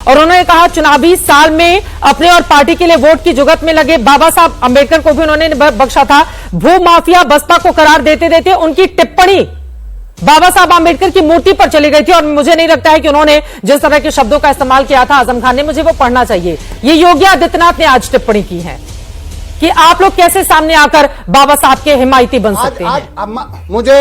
और उन्होंने कहा चुनावी साल में अपने और पार्टी के लिए वोट की जुगत में लगे बाबा साहब अंबेडकर को भी उन्होंने बख्शा था। भू माफिया बसपा को करार देते देते उनकी टिप्पणी बाबा साहब अंबेडकर की मूर्ति पर चली गई थी और मुझे नहीं लगता है कि उन्होंने जिस तरह के शब्दों का इस्तेमाल किया था आजम खान ने, मुझे वो पढ़ना चाहिए। ये योगी आदित्यनाथ ने आज टिप्पणी की है कि आप लोग कैसे सामने आकर बाबा साहब के हिमायती बन सकते हैं। मुझे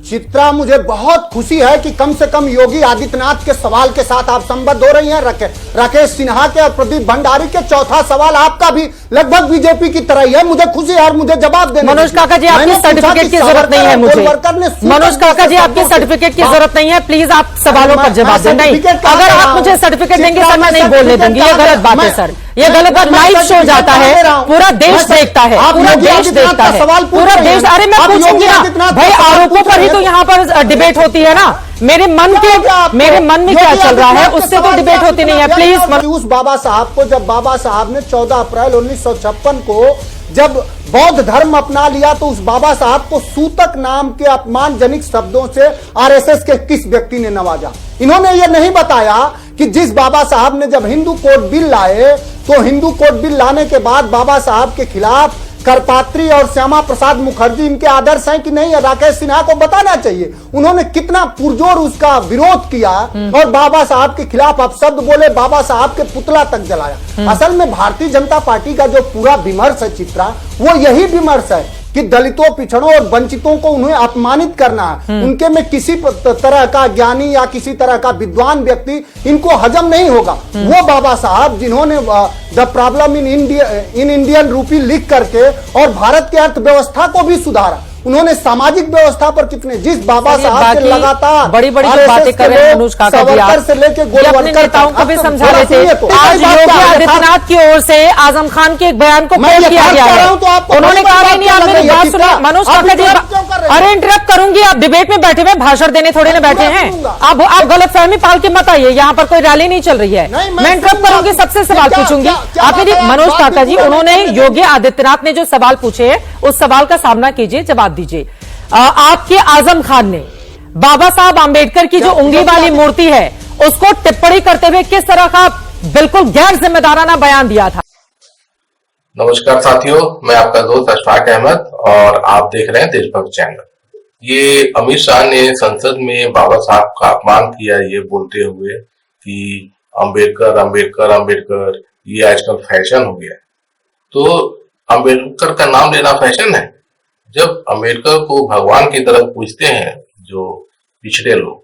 चित्रा, मुझे बहुत खुशी है कि कम से कम योगी आदित्यनाथ के सवाल के साथ आप संबद्ध हो रही हैं। राकेश सिन्हा के और प्रदीप भंडारी के चौथा सवाल आपका भी लगभग बीजेपी की तरह ही है। मुझे खुशी है और मुझे जवाब देना। मनोज काका जी, आपकी सर्टिफिकेट की जरूरत नहीं है मुझे। मनोज काका जी, आपकी सर्टिफिकेट की जरूरत नहीं है, प्लीज आप सवालों पर जवाब दें। नहीं, अगर आप मुझे सर्टिफिकेट देंगे सर मैं नहीं बोलने दूंगी। ये गलत बात है सर, ये गलत बात। लाइव शो जाता है, पूरा देश देखता है, पूरा देश देखता है, पूरा देश। अरे मैं पूछूंगी ना भाई, आरोपों पर ही तो यहाँ पर डिबेट होती है ना। मेरे मन में क्या चल रहा है उससे तो डिबेट होती नहीं है। प्लीज उस बाबा साहब को, जब बाबा साहब ने 14 अप्रैल 1956 को जब बौद्ध धर्म अपना लिया तो उस बाबा साहब को सूतक नाम के अपमानजनक शब्दों से आरएसएस के किस व्यक्ति ने नवाजा। इन्होंने ये नहीं बताया कि जिस बाबा साहब ने जब हिंदू कोड बिल लाए तो हिंदू कोड बिल लाने के बाद बाबा साहब के खिलाफ करपात्री और श्यामा प्रसाद मुखर्जी इनके आदर्श हैं कि नहीं। राकेश सिन्हा को बताना चाहिए उन्होंने कितना पुरजोर उसका विरोध किया और बाबा साहब के खिलाफ अपशब्द बोले, बाबा साहब के पुतला तक जलाया। असल में भारतीय जनता पार्टी का जो पूरा विमर्श है चित्रा, वो यही विमर्श है कि दलितों, पिछड़ों और वंचितों को उन्हें अपमानित करना है। उनके में किसी तरह का ज्ञानी या किसी तरह का विद्वान व्यक्ति इनको हजम नहीं होगा। वो बाबा साहब जिन्होंने the problem in Indian rupee लिख करके और भारत की अर्थव्यवस्था को भी सुधारा, उन्होंने सामाजिक व्यवस्था पर कितने, जिस बाबा साहब के लगातार बड़ी बड़ी बातें कर रहे हैं मनोज काका जी, आप से लेके गोलवलकर नेताओं को भी समझा रहे थे। आज योगी आदित्यनाथ की ओर से आजम खान के एक बयान को पेश किया गया है। उन्होंने कहा नहीं आप मेरी बात सुनिए मनोज काका जी। अरे इंटरप्ट करूंगी, आप डिबेट में बैठे हुए, भाषण देने थोड़े ना बैठे हैं। आप गलतफहमी पाल के मत आइए, यहाँ पर कोई रैली नहीं चल रही है। मैं इंटरप्ट करूंगी, सबसे सवाल पूछूंगी। आप मेरी मनोज काका जी, उन्होंने योगी आदित्यनाथ ने जो सवाल पूछे हैं उस सवाल का सामना कीजिए, जवाब दीजिए। आपके आजम खान ने बाबा साहब आंबेडकर की जो उंगली वाली मूर्ति है उसको टिप्पणी करते हुए किस तरह का बिल्कुल गैर जिम्मेदाराना बयान दिया था। नमस्कार साथियों, मैं आपका दोस्त अशफाक अहमद और आप देख रहे हैं देशभक्त चैनल। ये अमित शाह ने संसद में बाबा साहब का अपमान किया ये बोलते हुए कि अंबेडकर अंबेडकर अंबेडकर, ये आजकल फैशन हो गया। तो अंबेडकर का नाम लेना फैशन है? जब अंबेडकर को भगवान की तरह पूजते हैं जो पिछड़े लोग,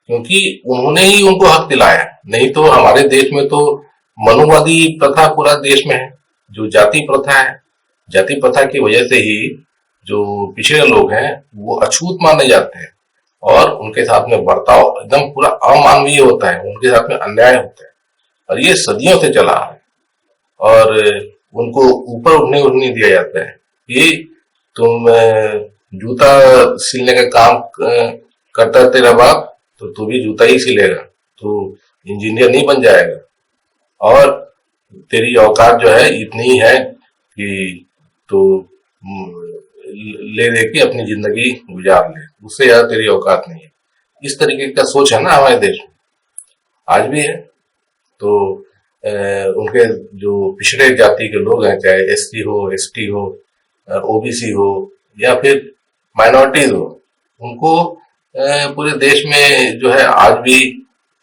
क्योंकि उन्होंने ही उनको हक दिलाया। नहीं तो हमारे देश में तो मनुवादी प्रथा पूरा देश में है, जो जाति प्रथा है। जाति प्रथा की वजह से ही जो पिछड़े लोग हैं वो अछूत माने जाते हैं और उनके साथ में बर्ताव एकदम पूरा अमानवीय होता है, उनके साथ में अन्याय होता है और ये सदियों से चला है और उनको ऊपर उठने दिया जाता है कि तुम जूता सिलने का काम करता तेरा बाप तो तू भी जूता ही सिलेगा, तू इंजीनियर नहीं बन जाएगा और तेरी औकात जो है इतनी ही है कि तू ले दे के अपनी जिंदगी गुजार ले, उससे ज्यादा तेरी औकात नहीं है। इस तरीके का सोच है ना हमारे देश में, आज भी है। तो उनके जो पिछड़े जाति के लोग हैं, चाहे एससी हो, एसटी हो, ओबीसी हो या फिर माइनॉरिटीज हो, उनको पूरे देश में जो है आज भी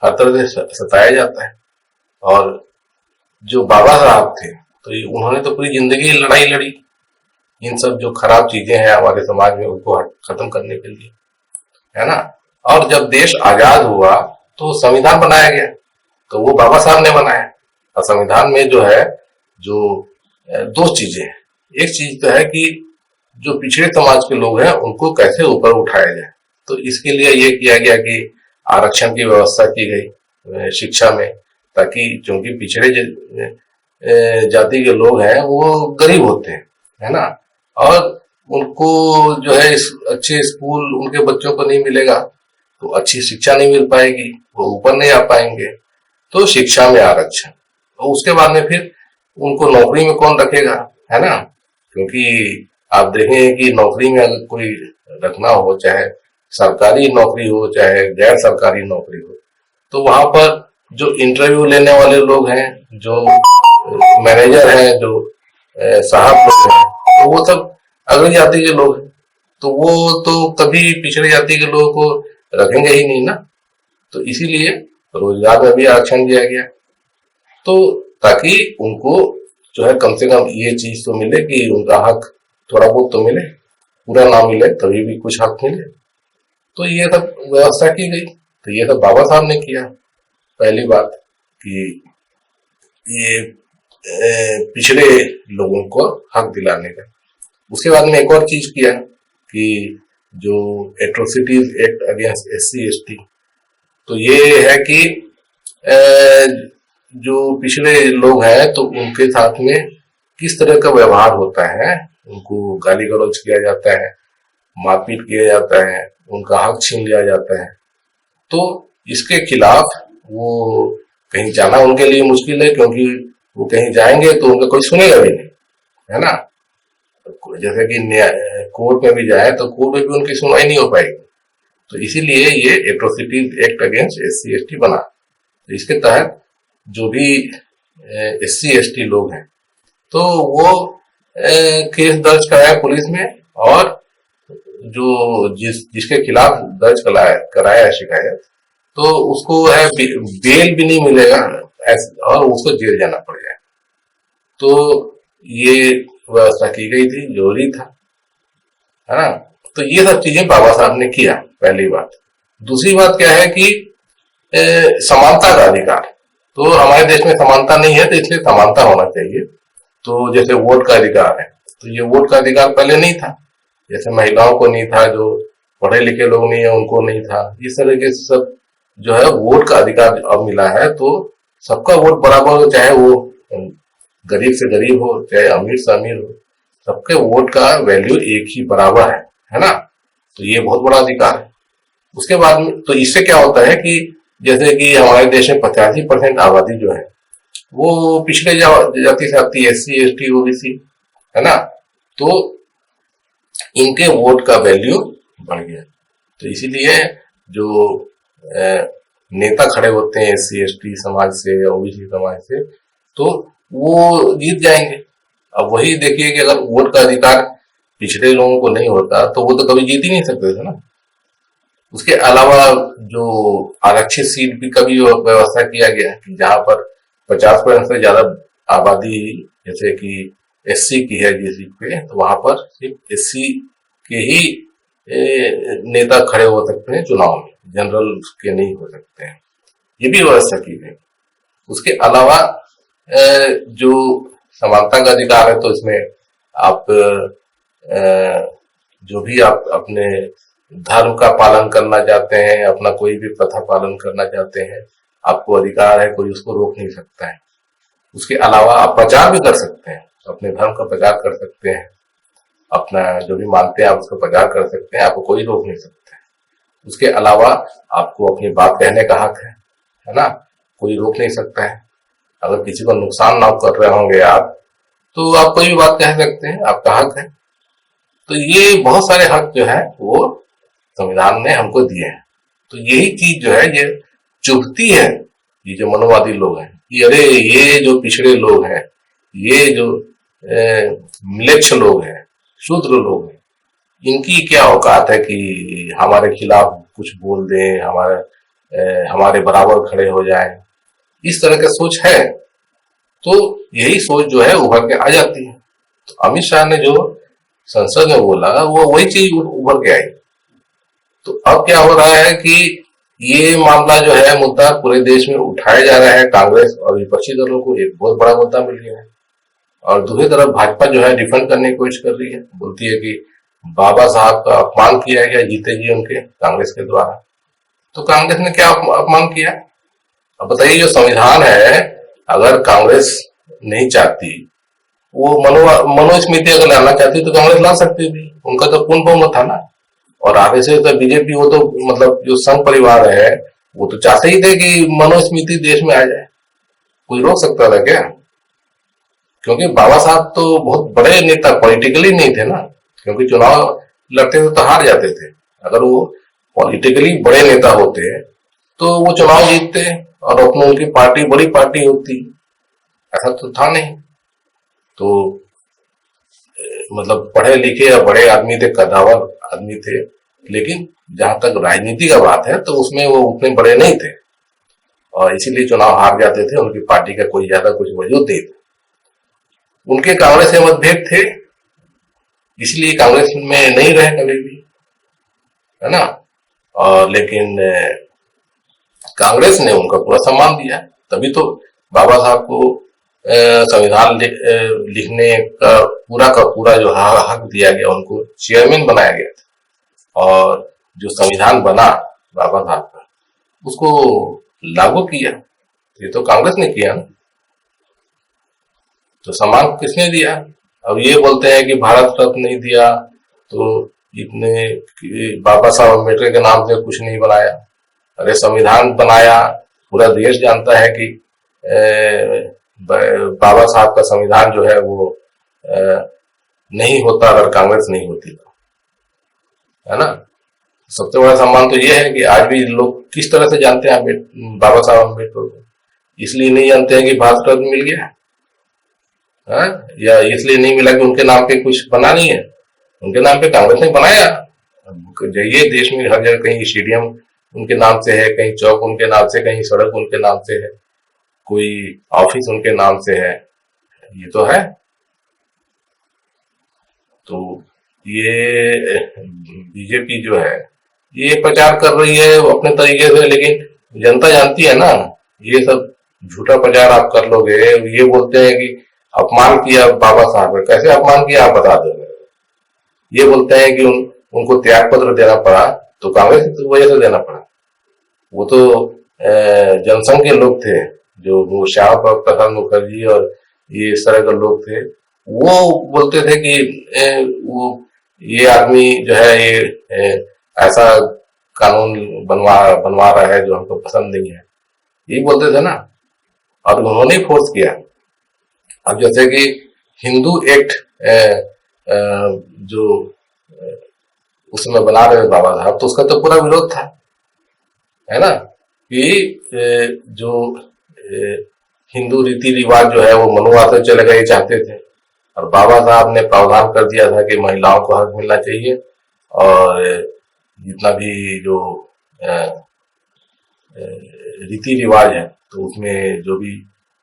हर तरह से सताया जाता है। और जो बाबा साहब थे तो उन्होंने तो पूरी जिंदगी लड़ाई लड़ी इन सब जो खराब चीजें हैं हमारे समाज में उनको खत्म करने के लिए, है ना। और जब देश आजाद हुआ तो संविधान बनाया गया, तो वो बाबा साहब ने बनाया। और संविधान में जो है जो दो चीजें हैं, एक चीज तो है कि जो पिछड़े समाज के लोग हैं उनको कैसे ऊपर उठाया जाए। तो इसके लिए ये किया गया कि आरक्षण की व्यवस्था की गई शिक्षा में, ताकि चूंकि पिछड़े जाति के लोग हैं वो गरीब होते हैं, है ना, और उनको जो है अच्छे स्कूल उनके बच्चों को नहीं मिलेगा तो अच्छी शिक्षा नहीं मिल पाएगी, वो ऊपर नहीं आ पाएंगे। तो शिक्षा में आरक्षण, और उसके बाद में फिर उनको नौकरी में कौन रखेगा, है ना। क्योंकि आप देखें कि नौकरी में अगर कोई रखना हो, चाहे सरकारी नौकरी हो चाहे गैर सरकारी नौकरी हो, तो वहां पर जो इंटरव्यू लेने वाले लोग हैं, जो मैनेजर हैं, जो साहब लोग हैं, तो वो सब अगली जाति के लोग हैं। तो वो तो कभी पिछड़ी जाति के लोगों को रखेंगे ही नहीं ना। तो इसीलिए रोजगार में भी आरक्षण दिया गया, तो ताकि उनको जो है कम से कम ये चीज तो मिले कि उनका हक थोड़ा बहुत तो मिले, पूरा ना मिले तभी भी कुछ हक मिले। तो ये सब व्यवस्था की गई। तो ये सब बाबा साहब ने किया। पहली बात कि ये पिछड़े लोगों को हक दिलाने का। उसके बाद में एक और चीज किया कि जो atrocities act against SC ST, तो ये है कि जो पिछड़े लोग हैं तो उनके साथ में किस तरह का व्यवहार होता है, उनको गाली गलौज किया जाता है, मारपीट किया जाता है, उनका हक छीन लिया जाता है। तो इसके खिलाफ वो कहीं जाना उनके लिए मुश्किल है, क्योंकि वो कहीं जाएंगे तो उनका कोई सुनेगा भी नहीं, है ना। जैसे कि कोर्ट में भी जाए तो कोर्ट में भी उनकी सुनवाई नहीं हो पाएगी। तो इसीलिए ये atrocities act against SC ST बना। तो इसके तहत जो भी SC ST लोग हैं तो वो केस दर्ज कराया पुलिस में, और जो जिसके खिलाफ दर्ज कराया शिकायत, तो उसको है बेल भी नहीं मिलेगा और उसको जेल जाना पड़ेगा। तो ये व्यवस्था की गई थी, जरूरी था, है ना। तो ये सब चीजें बाबा साहब ने किया, पहली बात। दूसरी बात क्या है कि समानता का अधिकार। तो हमारे देश में समानता नहीं है, तो इसलिए समानता होना चाहिए। तो जैसे वोट का अधिकार है, तो ये वोट का अधिकार पहले नहीं था। जैसे महिलाओं को नहीं था, जो पढ़े लिखे लोग नहीं है उनको नहीं था। इस तरह के सब जो है वोट का अधिकार अब मिला है। तो सबका वोट बराबर हो, चाहे वो गरीब से गरीब हो, चाहे अमीर से अमीर हो, सबके वोट का वैल्यू एक ही बराबर है ना। तो ये बहुत बड़ा अधिकार है। उसके बाद में तो इससे क्या होता है कि जैसे कि हमारे देश में 85% आबादी जो है वो पिछड़े जाति से आती है, SC ST OBC, है ना। तो इनके वोट का वैल्यू बढ़ गया। तो इसीलिए जो नेता खड़े होते हैं SC ST समाज से, OBC समाज से, तो वो जीत जाएंगे। अब वही देखिए कि अगर वोट का अधिकार पिछड़े लोगों को नहीं होता तो वो तो कभी जीत ही नहीं सकते थे ना। उसके अलावा जो आरक्षित सीट भी कभी व्यवस्था किया गया कि जहां पर 50% से ज्यादा आबादी जैसे कि SC की है जिस सीट पे, तो वहां पर सिर्फ SC के ही नेता खड़े हो सकते हैं चुनाव में, जनरल के नहीं हो सकते हैं। ये भी व्यवस्था की गई। उसके अलावा जो समानता का अधिकार है, तो इसमें आप जो भी आप अपने धर्म का पालन करना चाहते हैं, अपना कोई भी प्रथा पालन करना चाहते हैं, आपको अधिकार है, कोई उसको रोक नहीं सकता है। उसके अलावा आप प्रचार भी कर सकते हैं, अपने धर्म का प्रचार कर सकते हैं, अपना जो भी मानते हैं आप उसका प्रचार कर सकते हैं, आपको कोई रोक नहीं सकता है। उसके अलावा आपको अपनी बात कहने का हक है ना, कोई रोक नहीं सकता है। अगर किसी को नुकसान ना कर रहे होंगे आप, तो आप कोई भी बात कह सकते हैं, आपका हक है। तो ये बहुत सारे हक जो है वो संविधान ने हमको दिए हैं। तो यही चीज जो है ये चुभती है, ये जो मनोवादी लोग हैं, कि अरे ये जो पिछड़े लोग हैं, ये जो म्लेच्छ लोग हैं, शूद्र लोग हैं, इनकी क्या औकात है कि हमारे खिलाफ कुछ बोल दें, हमारे बराबर खड़े हो जाएं। इस तरह का सोच है, तो यही सोच जो है उभर के आ जाती है। तो अमित शाह ने जो संसद में बोला वो वही चीज उभर के आई। तो अब क्या हो रहा है कि ये मामला जो है मुद्दा पूरे देश में उठाया जा रहा है। कांग्रेस और विपक्षी दलों को एक बहुत बड़ा मुद्दा मिल गया है, और दूसरी तरफ भाजपा जो है डिफेंड करने की कोशिश कर रही है, बोलती है कि बाबा साहब का अपमान किया गया जीते जी उनके कांग्रेस के द्वारा। तो कांग्रेस ने क्या अपमान किया? अब बताइए, जो संविधान है, अगर कांग्रेस नहीं चाहती, वो मनुस्मृति अगर लाना चाहती तो कांग्रेस ला सकती थी, उनका तो पूर्ण बहुमत था ना। और आगे से तो बीजेपी, वो तो मतलब जो संघ परिवार है वो तो चाहते ही थे कि मनुस्मृति देश में आ जाए। कोई रोक सकता था क्या? क्योंकि बाबा साहब तो बहुत बड़े नेता पॉलिटिकली नहीं थे ना, क्योंकि चुनाव लड़ते थे तो हार जाते थे। अगर वो पॉलिटिकली बड़े नेता होते तो वो चुनाव जीतते और अपनी उनकी पार्टी बड़ी पार्टी होती। ऐसा तो था नहीं। तो मतलब पढ़े लिखे या बड़े आदमी थे, कद्दावर आदमी थे, लेकिन जहां तक राजनीति का बात है तो उसमें वो उतने बड़े नहीं थे और इसीलिए चुनाव हार जाते थे। उनकी पार्टी का कोई ज्यादा कुछ वजूद नहीं था। उनके कांग्रेस से मतभेद थे, इसलिए कांग्रेस में नहीं रहे कभी भी, है ना। और लेकिन कांग्रेस ने उनका पूरा सम्मान दिया, तभी तो बाबा साहब को संविधान लिखने का पूरा जो हक दिया गया, उनको चेयरमैन बनाया गया था और जो संविधान बना बाबा साहब का उसको लागू किया। ये तो कांग्रेस ने किया ना, तो सम्मान किसने दिया? अब ये बोलते हैं कि भारत रत्न नहीं दिया, तो इतने बाबा साहब अम्बेडकर के नाम से कुछ नहीं बनाया। अरे संविधान बनाया, पूरा देश जानता है कि बाबा साहब का संविधान जो है वो नहीं होता अगर कांग्रेस नहीं होती तो, है ना। सबसे बड़ा सम्मान तो ये है कि आज भी लोग किस तरह से जानते हैं बाबा साहब अम्बेडकर को। इसलिए नहीं जानते हैं कि भारत रत्न मिल गया है, या इसलिए नहीं मिला कि उनके नाम पे कुछ बना नहीं है। उनके नाम पे कांग्रेस ने बनाया। जाइए देश में हर जगह, कहीं स्टेडियम उनके नाम से है, कहीं चौक उनके नाम से, कहीं सड़क उनके नाम से है, कोई ऑफिस उनके नाम से है, ये तो है। तो ये बीजेपी जो है ये प्रचार कर रही है अपने तरीके से, लेकिन जनता जानती है ना, ये सब झूठा प्रचार आप कर लोगे। ये बोलते हैं कि अपमान किया बाबा साहब का, कैसे अपमान किया आप बता दो। ये बोलते हैं कि उनको त्याग पत्र देना पड़ा, तो कांग्रेस की वजह से देना पड़ा। वो तो जनसंघ के लोग थे, जो वो श्यामा प्रसाद मुखर्जी और ये इस तरह के लोग थे, वो बोलते थे कि वो ये आदमी जो है ये ऐसा कानून बनवा रहा है जो हमको पसंद नहीं है, ये बोलते थे ना। और उन्होंने फोर्स किया। अब जैसे कि हिंदू एक्ट जो उसमें बना रहे बाबा साहब, तो उसका तो पूरा विरोध था, है ना, कि जो हिंदू रीति रिवाज जो है वो मनुवाद से चले गए चाहते थे, और बाबा साहब ने प्रावधान कर दिया था कि महिलाओं को हक मिलना चाहिए और जितना भी जो रीति रिवाज है तो उसमें जो भी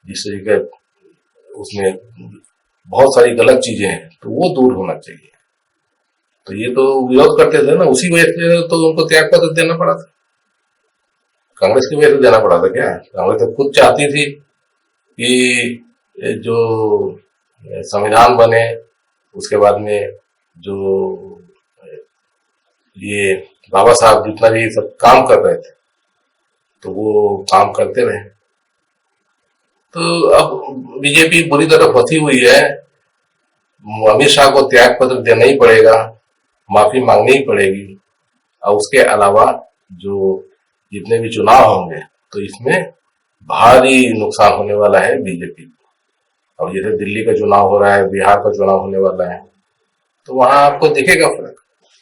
जिस तरीके उसमें बहुत सारी गलत चीजें हैं तो वो दूर होना चाहिए। तो ये तो विरोध करते थे ना, उसी वजह से तो उनको त्याग पत्र देना पड़ा था। कांग्रेस की वजह से देना पड़ा था क्या? कांग्रेस तो खुद चाहती थी कि जो संविधान बने, उसके बाद में जो ये बाबा साहब जितना भी सब काम कर रहे थे तो वो काम करते रहे। तो अब बीजेपी बुरी तरह फंसी हुई है। अमित शाह को त्याग पत्र देना ही पड़ेगा, माफी मांगनी ही पड़ेगी, और उसके अलावा जो जितने भी चुनाव होंगे तो इसमें भारी नुकसान होने वाला है बीजेपी को। अब जैसे दिल्ली का चुनाव हो रहा है, बिहार का चुनाव होने वाला है, तो वहां आपको दिखेगा फर्क।